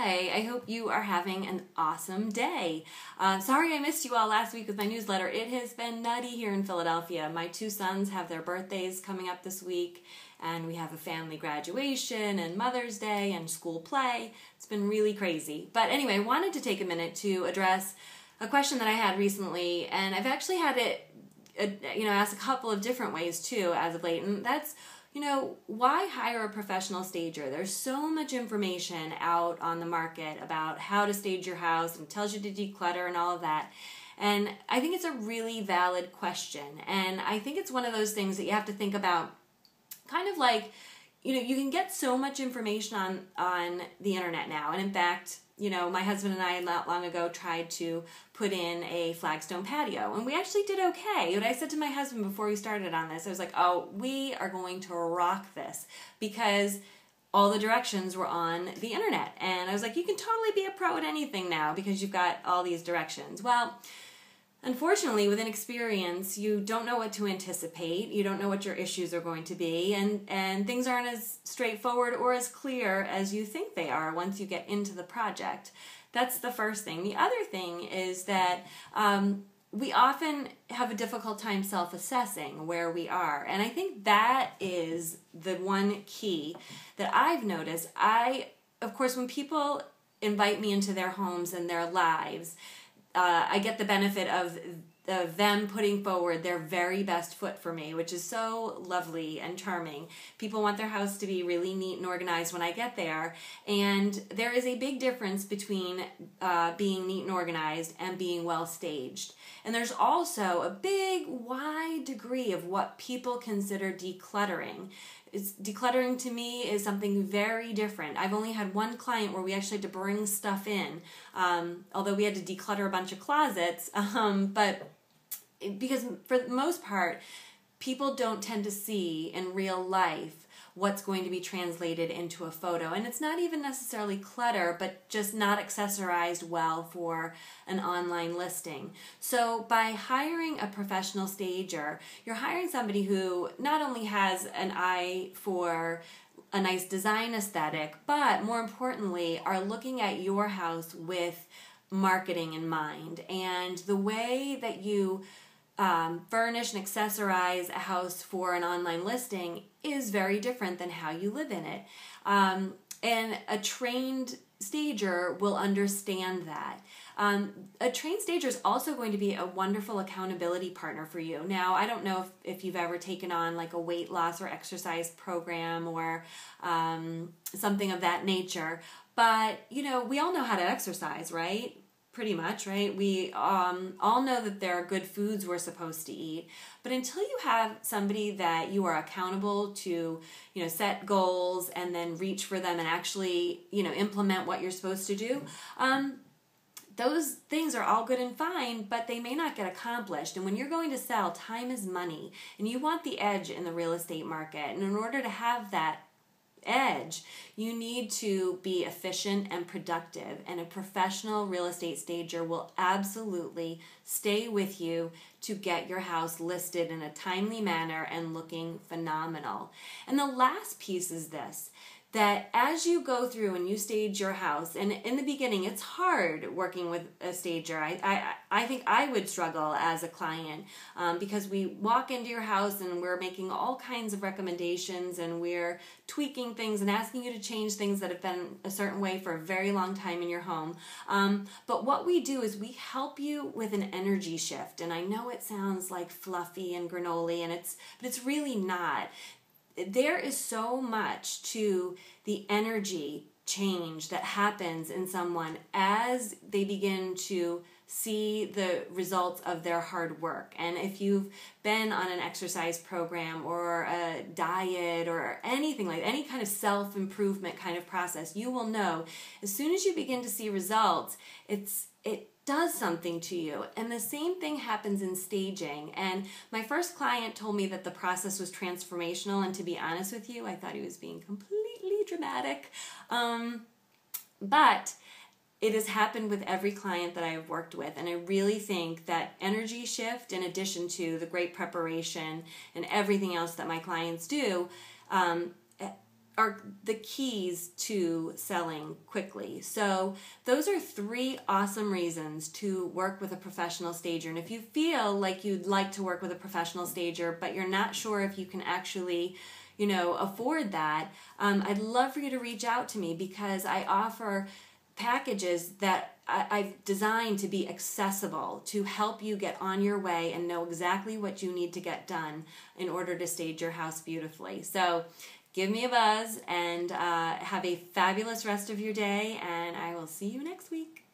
Hi, I hope you are having an awesome day. Sorry I missed you all last week with my newsletter. It has been nutty here in Philadelphia. My two sons have their birthdays coming up this week, and we have a family graduation and Mother's Day and school play. It's been really crazy. But anyway, I wanted to take a minute to address a question that I had recently, and I've actually had it asked a couple of different ways too as of late, and that's why hire a professional stager? There's so much information out on the market about how to stage your house and tells you to declutter and all of that. And I think it's a really valid question. And I think it's one of those things that you have to think about kind of like, you can get so much information on the internet now. And in fact, my husband and I not long ago tried to put in a flagstone patio, and we actually did okay. But I said to my husband before we started on this, I was like, oh, we are going to rock this, because all the directions were on the internet. And I was like, you can totally be a pro at anything now because you've got all these directions. Well, unfortunately, with inexperience, you don't know what to anticipate. You don't know what your issues are going to be, and things aren't as straightforward or as clear as you think they are once you get into the project. That's the first thing. The other thing is that we often have a difficult time self-assessing where we are, and I think that is the one key that I've noticed. Of course, when people invite me into their homes and their lives, I get the benefit of them putting forward their very best foot for me, which is so lovely and charming. People want their house to be really neat and organized when I get there, and there is a big difference between being neat and organized and being well staged. And there's also a big, wide degree of what people consider decluttering. Decluttering to me is something very different. I've only had one client where we actually had to bring stuff in, although we had to declutter a bunch of closets, but because for the most part, people don't tend to see in real life what's going to be translated into a photo. And it's not even necessarily clutter, but just not accessorized well for an online listing. So by hiring a professional stager, you're hiring somebody who not only has an eye for a nice design aesthetic, but more importantly, are looking at your house with marketing in mind. And the way that you furnish and accessorize a house for an online listing is very different than how you live in it. And a trained stager will understand that. A trained stager is also going to be a wonderful accountability partner for you. Now, I don't know if you've ever taken on like a weight loss or exercise program or something of that nature, but we all know how to exercise, right? Pretty much, right? We all know that there are good foods we're supposed to eat, but until you have somebody that you are accountable to, set goals and then reach for them and actually, implement what you're supposed to do, those things are all good and fine, but they may not get accomplished. And when you're going to sell, time is money, and you want the edge in the real estate market. And in order to have that edge, you need to be efficient and productive, and a professional real estate stager will absolutely stay with you to get your house listed in a timely manner and looking phenomenal. And the last piece is this, that as you go through and you stage your house, and in the beginning it's hard working with a stager. I think I would struggle as a client because we walk into your house and we're making all kinds of recommendations and we're tweaking things and asking you to change things that have been a certain way for a very long time in your home. But what we do is we help you with an energy shift. And I know it sounds like fluffy and granola, but it's really not. There is so much to the energy change that happens in someone as they begin to see the results of their hard work. And if you've been on an exercise program or a diet or anything like any kind of self-improvement kind of process, you will know as soon as you begin to see results, it does something to you. And the same thing happens in staging. And my first client told me that the process was transformational, and to be honest with you, I thought he was being completely dramatic. But it has happened with every client that I have worked with, and I really think that energy shift, in addition to the great preparation and everything else that my clients do, are the keys to selling quickly. So those are 3 awesome reasons to work with a professional stager. And if you feel like you'd like to work with a professional stager, but you're not sure if you can actually, afford that, I'd love for you to reach out to me, because I offer packages that I've designed to be accessible, to help you get on your way and know exactly what you need to get done in order to stage your house beautifully. So give me a buzz, and have a fabulous rest of your day, and I will see you next week.